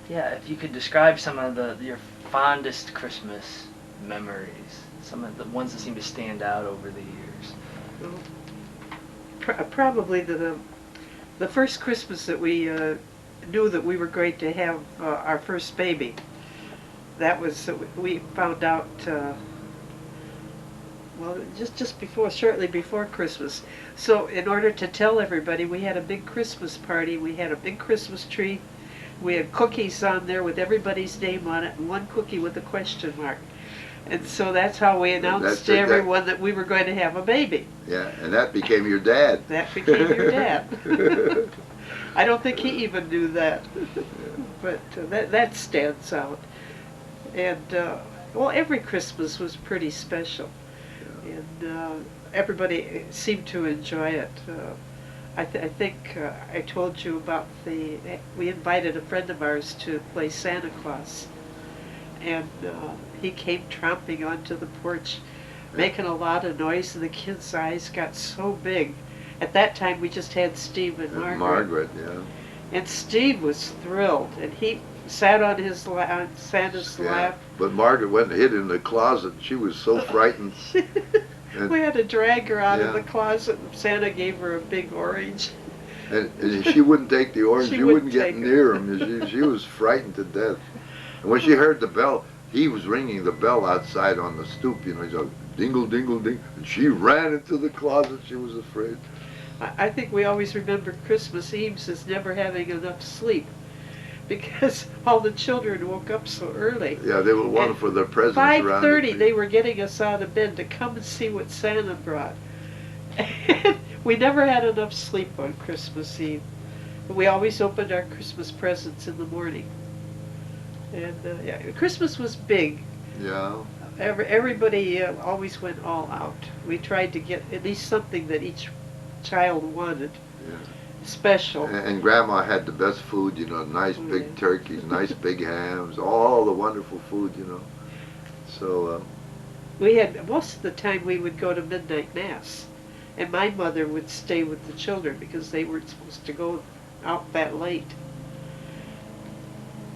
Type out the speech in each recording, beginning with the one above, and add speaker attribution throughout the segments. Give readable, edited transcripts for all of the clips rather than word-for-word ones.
Speaker 1: Yeah, if you could describe some of your fondest Christmas memories, some of the ones that seem to stand out over the years.
Speaker 2: Well, probably the first Christmas that we knew that we were going to have our first baby. That was we found out. Well, just before, shortly before Christmas. So in order to tell everybody, we had a big Christmas party. We had a big Christmas tree. We had cookies on there with everybody's name on it, and one cookie with a question mark. And so that's how we announced to everyone that we were going to have a baby.
Speaker 3: Yeah, and that became your dad.
Speaker 2: That became your dad. I don't think he even knew that. But that stands out. And, well, every Christmas was pretty special. And everybody seemed to enjoy it. I think I told you about we invited a friend of ours to play Santa Claus. And he came tromping onto the porch, making a lot of noise, and the kids' eyes got so big. At that time, we just had Steve and Margaret.
Speaker 3: Margaret, yeah.
Speaker 2: And Steve was thrilled, and he sat on his Santa's lap.
Speaker 3: But Margaret went and hid in the closet. She was so frightened.
Speaker 2: We had to drag her out of the closet, and Santa gave her a big orange.
Speaker 3: And she wouldn't take the orange. She wouldn't get near him. She was frightened to death. And when she heard the bell, he was ringing the bell outside on the stoop. You know, he's like, dingle, dingle, ding. And she ran into the closet. She was afraid.
Speaker 2: I think we always remember Christmas Eves as never having enough sleep, because all the children woke up so early.
Speaker 3: Yeah, they were wanting for their presents around
Speaker 2: 5:30 they were getting us out of bed to come and see what Santa brought. And we never had enough sleep on Christmas Eve. We always opened our Christmas presents in the morning. And yeah, Christmas was big.
Speaker 3: Yeah.
Speaker 2: Everybody always went all out. We tried to get at least something that each child wanted.
Speaker 3: Yeah.
Speaker 2: Special.
Speaker 3: And Grandma had the best food, you know, nice big turkeys, nice big hams, all the wonderful food, you know. So
Speaker 2: we had, most of the time we would go to midnight mass, and my mother would stay with the children because they weren't supposed to go out that late.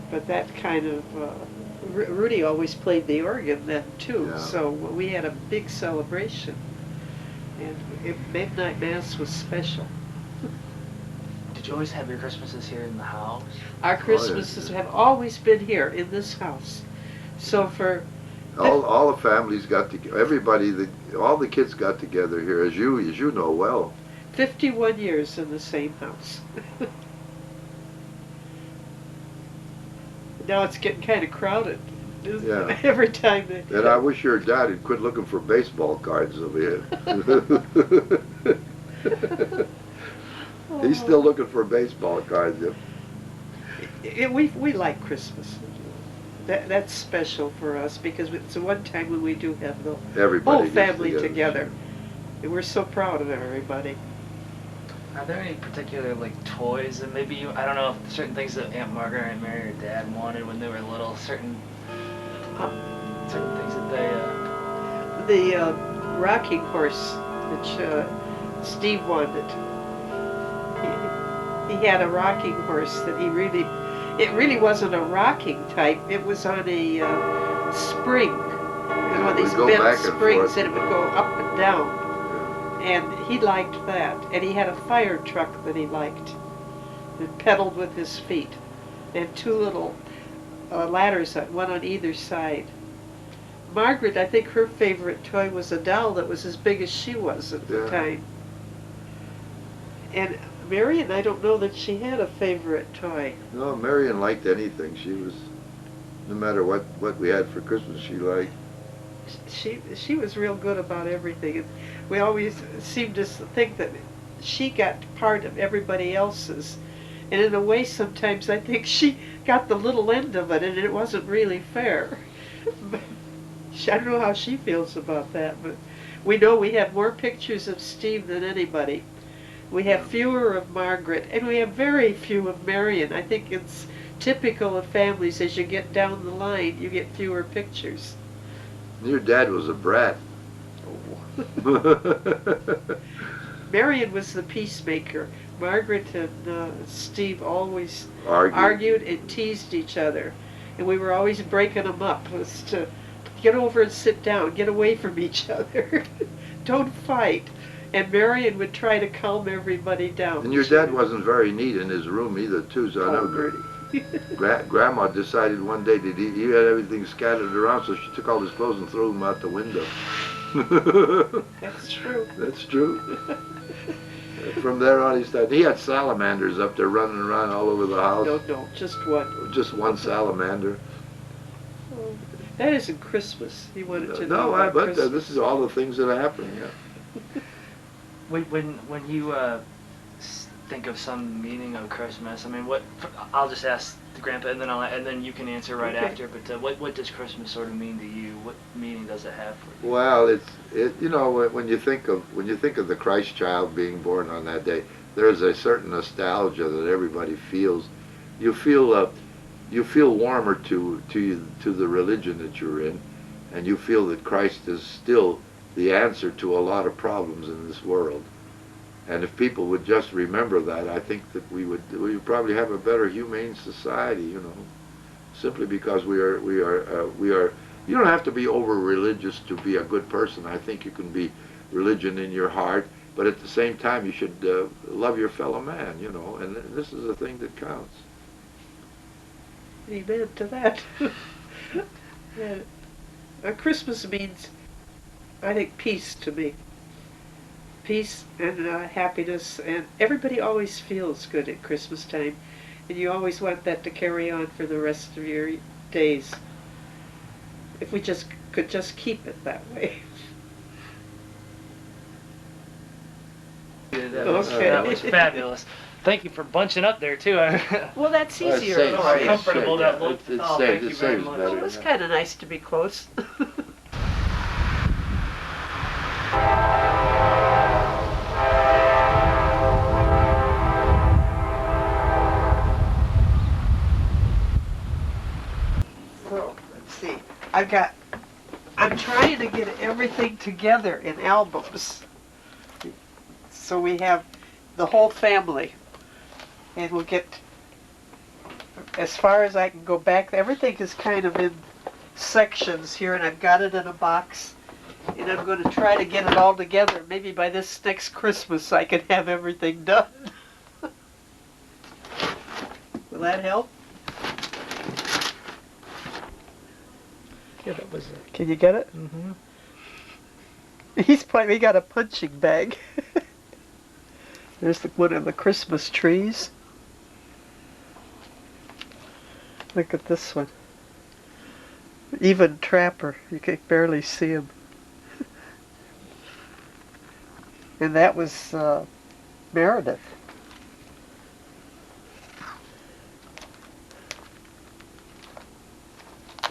Speaker 2: But that kind of Rudy always played the organ then too, so we had a big celebration, and midnight mass was special.
Speaker 1: Did you always have your Christmases here in the house?
Speaker 2: Our Christmases have always been here in this house. So for
Speaker 3: all the families got together. Everybody, all the kids got together here, as you know well.
Speaker 2: 51 years in the same house. Now it's getting kind of crowded.
Speaker 3: Yeah.
Speaker 2: Every time they.
Speaker 3: And I wish your dad had quit looking for baseball cards over here. He's still looking for baseball cards.
Speaker 2: We like Christmas. That's special for us because it's the one time when we do have the whole family together. And we're so proud of everybody.
Speaker 1: Are there any particular toys that maybe I don't know if certain things that Aunt Margaret, Aunt Mary, or Dad wanted when they were little, certain things that
Speaker 2: they the rocking horse that Steve wanted. He had a rocking horse that it really wasn't a rocking type. It was on a spring. One of these bent springs, and it would go up and down. And he liked that. And he had a fire truck that he liked. It pedaled with his feet. And two little ladders, one on either side. Margaret, I think her favorite toy was a doll that was as big as she was at the time. And Marion, I don't know that she had a favorite toy.
Speaker 3: No, Marion liked anything. She was, no matter what we had for Christmas, she liked.
Speaker 2: She was real good about everything. And we always seemed to think that she got part of everybody else's. And in a way, sometimes I think she got the little end of it, and it wasn't really fair. But I don't know how she feels about that, but we know we have more pictures of Steve than anybody. We have fewer of Margaret, and we have very few of Marion. I think it's typical of families. As you get down the line, you get fewer pictures.
Speaker 3: Your dad was a brat.
Speaker 2: Marion was the peacemaker. Margaret and Steve always
Speaker 3: Argued.
Speaker 2: argued and teased each other. And we were always breaking them up. It was to get over and sit down, get away from each other. Don't fight. And Marion would try to calm everybody down.
Speaker 3: And your dad wasn't very neat in his room either, too, so I know Grandma decided one day that he had everything scattered around, so she took all his clothes and threw them out the window.
Speaker 2: That's true.
Speaker 3: That's true. From there on, he had salamanders up there running around all over the house.
Speaker 2: No, just one.
Speaker 3: Just one salamander.
Speaker 2: Oh, that isn't Christmas. He wanted to
Speaker 3: No,
Speaker 2: know about
Speaker 3: but
Speaker 2: Christmas.
Speaker 3: this is all the things that happen, yeah.
Speaker 1: When you think of some meaning of Christmas, I mean, what? I'll just ask the grandpa, and then you can answer right
Speaker 2: Okay.
Speaker 1: after. But what does Christmas sort of mean to you? What meaning does it have for you?
Speaker 3: Well, you know, when you think of the Christ child being born on that day, there's a certain nostalgia that everybody feels. You feel warmer to the religion that you're in, and you feel that Christ is still the answer to a lot of problems in this world. And if people would just remember that, I think that we would probably have a better humane society, you know. Simply because we are. You don't have to be over religious to be a good person. I think you can be religion in your heart, but at the same time you should love your fellow man, you know. And this is the thing that counts.
Speaker 2: Amen to that. Yeah. Christmas means, I think, peace to me. Peace and happiness, and everybody always feels good at Christmas time, and you always want that to carry on for the rest of your days. If we could just keep it that way.
Speaker 1: That was fabulous. Thank you for bunching up there too.
Speaker 2: Well, that's
Speaker 3: Well, it's
Speaker 2: easier.
Speaker 3: safe,
Speaker 1: More
Speaker 3: it's
Speaker 1: comfortable
Speaker 3: safe,
Speaker 1: that
Speaker 3: yeah.
Speaker 1: look.
Speaker 3: It's
Speaker 1: Oh,
Speaker 3: safe,
Speaker 1: thank you
Speaker 3: it's
Speaker 1: very
Speaker 3: safe,
Speaker 1: much.
Speaker 3: better.
Speaker 2: Well, it was kind of nice to be close. So, let's see. I'm trying to get everything together in albums. So we have the whole family. And we'll get, as far as I can go back, everything is kind of in sections here, and I've got it in a box. And I'm going to try to get it all together. Maybe by this next Christmas I can have everything done. Will that help?
Speaker 1: Yeah, that was it.
Speaker 2: Can you get it?
Speaker 1: Mm-hmm.
Speaker 2: We got a punching bag. There's one of the Christmas trees. Look at this one. Even Trapper, you can barely see him. And that was Meredith.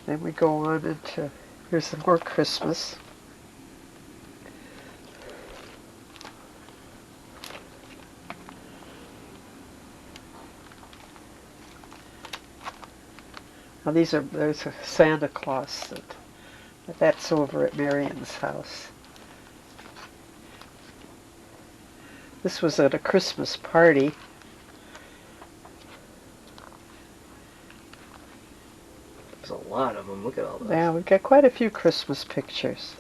Speaker 2: Then we go on into, here's some more Christmas. Now there's a Santa Claus that's over at Marion's house. This was at a Christmas party.
Speaker 1: There's a lot of them. Look at all those.
Speaker 2: Yeah, we've got quite a few Christmas pictures.